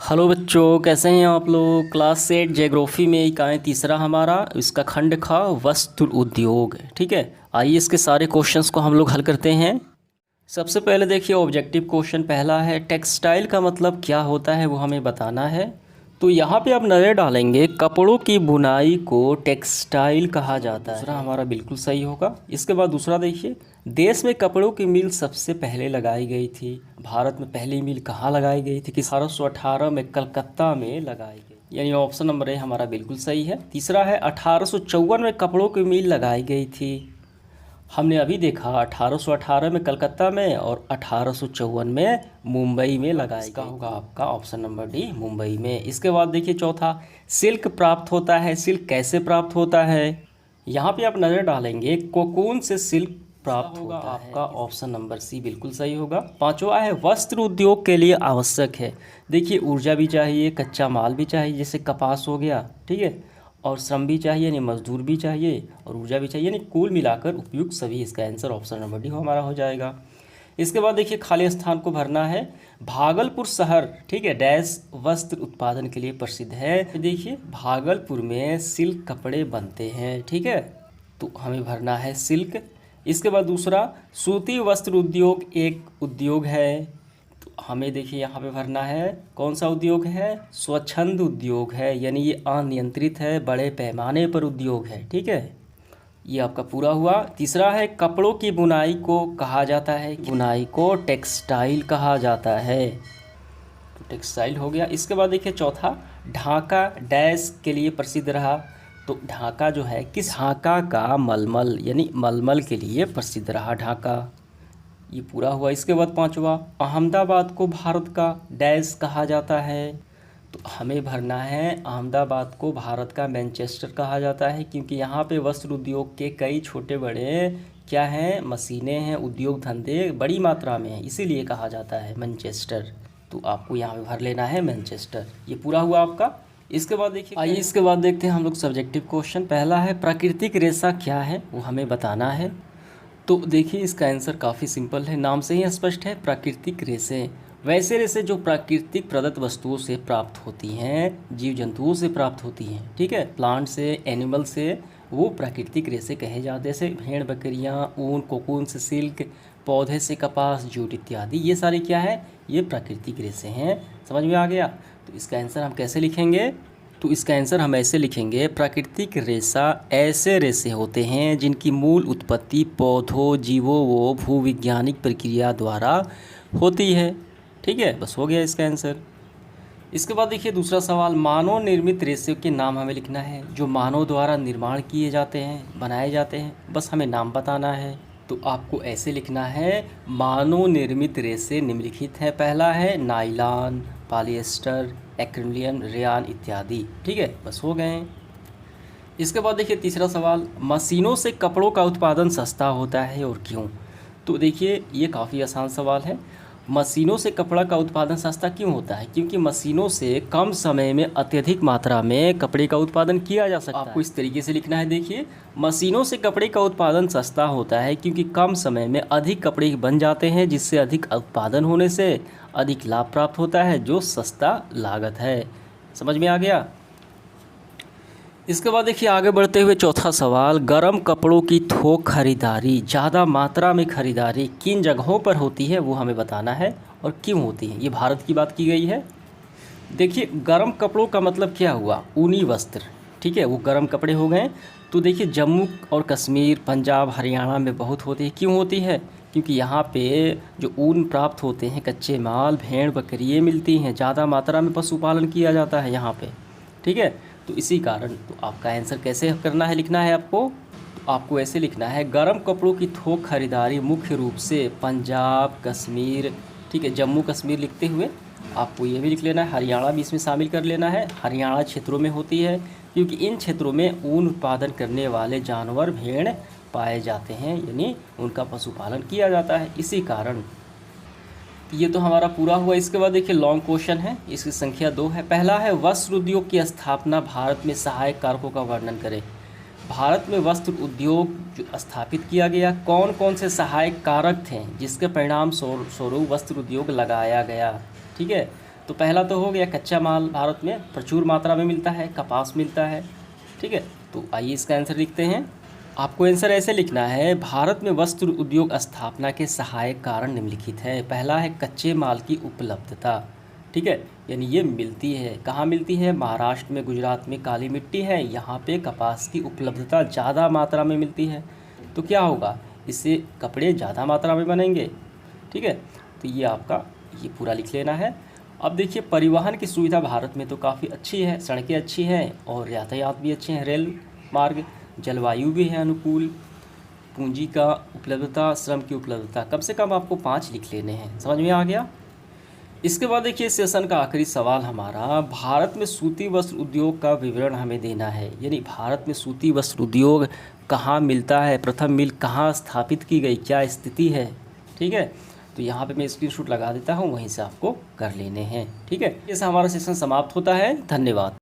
Hello बच्चों, कैसे हैं आप लोग। क्लास 8 ज्योग्राफी में इकाई तीसरा हमारा इसका खंड खा वस्त्र उद्योग। ठीक है, आइए इसके सारे क्वेश्चंस को हम लोग हल करते हैं। सबसे पहले देखिए, ऑब्जेक्टिव क्वेश्चन पहला है, टेक्सटाइल का मतलब क्या होता है वो हमें बताना है। तो यहाँ पे आप नज़र डालेंगे, कपड़ों की बुनाई को टेक्सटाइल कहा जाता है। दूसरा हमारा बिल्कुल सही होगा। इसके बाद दूसरा देखिए, देश में कपड़ों की मिल सबसे पहले लगाई गई थी। भारत में पहली मिल कहाँ लगाई गई थी कि 1818 में कलकत्ता में लगाई गई, यानी ऑप्शन नंबर ए हमारा बिल्कुल सही है। तीसरा है, 1854 में कपड़ों की मिल लगाई गई थी। हमने अभी देखा 1818 में कलकत्ता में और 1854 में मुंबई में लगाई गई। होगा आपका ऑप्शन नंबर डी, मुंबई में। इसके बाद देखिए चौथा, सिल्क प्राप्त होता है। सिल्क कैसे प्राप्त होता है, यहाँ पे आप नज़र डालेंगे, कोकून से सिल्क प्राप्त होगा। आपका ऑप्शन नंबर सी बिल्कुल सही होगा। पांचवा है, वस्त्र उद्योग के लिए आवश्यक है। देखिए, ऊर्जा भी चाहिए, कच्चा माल भी चाहिए, जैसे कपास हो गया, ठीक है, और श्रम भी चाहिए यानी मजदूर भी चाहिए, और ऊर्जा भी चाहिए, यानी कुल मिलाकर उपयुक्त सभी। इसका आंसर ऑप्शन नंबर डी हमारा हो जाएगा। इसके बाद देखिए, खाली स्थान को भरना है। भागलपुर शहर, ठीक है, डैश वस्त्र उत्पादन के लिए प्रसिद्ध है। देखिए, भागलपुर में सिल्क कपड़े बनते हैं, ठीक है, तो हमें भरना है सिल्क। इसके बाद दूसरा, सूती वस्त्र उद्योग एक उद्योग है, तो हमें देखिए यहाँ पे भरना है कौन सा उद्योग है, स्वच्छंद उद्योग है, यानी ये अनियंत्रित है, बड़े पैमाने पर उद्योग है, ठीक है, ये आपका पूरा हुआ। तीसरा है, कपड़ों की बुनाई को कहा जाता है, बुनाई को टेक्सटाइल कहा जाता है, तो टेक्सटाइल हो गया। इसके बाद देखिए चौथा, ढाका डैश के लिए प्रसिद्ध रहा, तो ढाका जो है, किस ढाका का मलमल, यानी मलमल के लिए प्रसिद्ध रहा ढाका, ये पूरा हुआ। इसके बाद पांचवा, अहमदाबाद को भारत का डैश कहा जाता है, तो हमें भरना है अहमदाबाद को भारत का मैनचेस्टर कहा जाता है, क्योंकि यहाँ पे वस्त्र उद्योग के कई छोटे बड़े क्या हैं, मशीनें हैं, उद्योग धंधे बड़ी मात्रा में हैं, इसीलिए कहा जाता है मैनचेस्टर, तो आपको यहाँ पे भर लेना है मैनचेस्टर। ये पूरा हुआ आपका। इसके बाद देखिए, आइए इसके बाद देखते हैं हम लोग सब्जेक्टिव क्वेश्चन। पहला है, प्राकृतिक रेशा क्या है वो हमें बताना है। तो देखिए, इसका आंसर काफ़ी सिंपल है, नाम से ही स्पष्ट है, प्राकृतिक रेशे वैसे रेशे जो प्राकृतिक प्रदत्त वस्तुओं से प्राप्त होती हैं, जीव जंतुओं से प्राप्त होती हैं, ठीक है, प्लांट से, एनिमल से, वो प्राकृतिक रेशे कहे जाते हैं। जैसे भेड़ बकरियाँ, ऊन, कोकून से सिल्क, पौधे से कपास, जूट इत्यादि, ये सारे क्या है, ये प्राकृतिक रेशे हैं। समझ में आ गया। तो इसका आंसर हम कैसे लिखेंगे, तो इसका आंसर हम ऐसे लिखेंगे, प्राकृतिक रेशा ऐसे रेशे होते हैं जिनकी मूल उत्पत्ति पौधों, जीवों व भूविज्ञानिक प्रक्रिया द्वारा होती है, ठीक है, बस हो गया इसका आंसर। इसके बाद देखिए दूसरा सवाल, मानव निर्मित रेशे के नाम हमें लिखना है, जो मानव द्वारा निर्माण किए जाते हैं, बनाए जाते हैं, बस हमें नाम बताना है। तो आपको ऐसे लिखना है, मानव निर्मित रेशे निम्नलिखित है। पहला है नायलॉन, पॉलिएस्टर, एक्रिलियन, रेयान इत्यादि, ठीक है, बस हो गए। इसके बाद देखिए तीसरा सवाल, मशीनों से कपड़ों का उत्पादन सस्ता होता है और क्यों। तो देखिए, ये काफ़ी आसान सवाल है। मशीनों से कपड़ा का उत्पादन सस्ता क्यों होता है, क्योंकि मशीनों से कम समय में अत्यधिक मात्रा में कपड़े का उत्पादन किया जा सकता है। आपको इस तरीके से लिखना है, देखिए, मशीनों से कपड़े का उत्पादन सस्ता होता है क्योंकि कम समय में अधिक कपड़े बन जाते हैं, जिससे अधिक उत्पादन होने से अधिक लाभ प्राप्त होता है, जो सस्ता लागत है। समझ में आ गया। इसके बाद देखिए आगे बढ़ते हुए चौथा सवाल, गर्म कपड़ों की थोक खरीदारी, ज़्यादा मात्रा में खरीदारी किन जगहों पर होती है वो हमें बताना है और क्यों होती है। ये भारत की बात की गई है। देखिए, गर्म कपड़ों का मतलब क्या हुआ, ऊनी वस्त्र, ठीक है, वो गर्म कपड़े हो गए। तो देखिए, जम्मू और कश्मीर, पंजाब, हरियाणा में बहुत होती है। क्यों होती है, क्योंकि यहाँ पे जो ऊन प्राप्त होते हैं, कच्चे माल, भेड़ बकरियाँ मिलती हैं, ज़्यादा मात्रा में पशुपालन किया जाता है यहाँ पे, ठीक है, तो इसी कारण। तो आपका आंसर कैसे करना है, लिखना है आपको, तो आपको ऐसे लिखना है, गर्म कपड़ों की थोक खरीदारी मुख्य रूप से पंजाब, कश्मीर, ठीक है, जम्मू कश्मीर लिखते हुए आपको ये भी लिख लेना है, हरियाणा भी इसमें शामिल कर लेना है, हरियाणा क्षेत्रों में होती है, क्योंकि इन क्षेत्रों में ऊन उत्पादन करने वाले जानवर भेड़ पाए जाते हैं, यानी उनका पशुपालन किया जाता है, इसी कारण। ये तो हमारा पूरा हुआ। इसके बाद देखिए लॉन्ग क्वेश्चन है, इसकी संख्या 2 है। पहला है, वस्त्र उद्योग की स्थापना भारत में सहायक कारकों का वर्णन करें। भारत में वस्त्र उद्योग जो स्थापित किया गया, कौन कौन से सहायक कारक थे जिसके परिणाम स्वरूप वस्त्र उद्योग लगाया गया, ठीक है। तो पहला तो हो गया कच्चा माल भारत में प्रचुर मात्रा में मिलता है, कपास मिलता है। ठीक है, तो आइए इसका आंसर लिखते हैं। आपको आंसर ऐसे लिखना है, भारत में वस्त्र उद्योग स्थापना के सहायक कारण निम्नलिखित है। पहला है कच्चे माल की उपलब्धता। ठीक है, यानी ये मिलती है, कहाँ मिलती है? महाराष्ट्र में, गुजरात में काली मिट्टी है, यहाँ पे कपास की उपलब्धता ज़्यादा मात्रा में मिलती है, तो क्या होगा? इससे कपड़े ज़्यादा मात्रा में बनेंगे। ठीक है, तो ये आपका ये पूरा लिख लेना है। अब देखिए, परिवहन की सुविधा भारत में तो काफ़ी अच्छी है, सड़कें अच्छी हैं और यातायात भी अच्छे हैं, रेल मार्ग, जलवायु भी है अनुकूल, पूंजी का उपलब्धता, श्रम की उपलब्धता। कम से कम आपको 5 लिख लेने हैं। समझ में आ गया? इसके बाद देखिए, सेशन का आखिरी सवाल हमारा, भारत में सूती वस्त्र उद्योग का विवरण हमें देना है। यानी भारत में सूती वस्त्र उद्योग कहाँ मिलता है, प्रथम मिल कहाँ स्थापित की गई, क्या स्थिति है। ठीक है, तो यहाँ पे मैं स्क्रीनशॉट लगा देता हूँ, वहीं से आपको कर लेने हैं। ठीक है, ऐसा हमारा सेशन समाप्त होता है। धन्यवाद।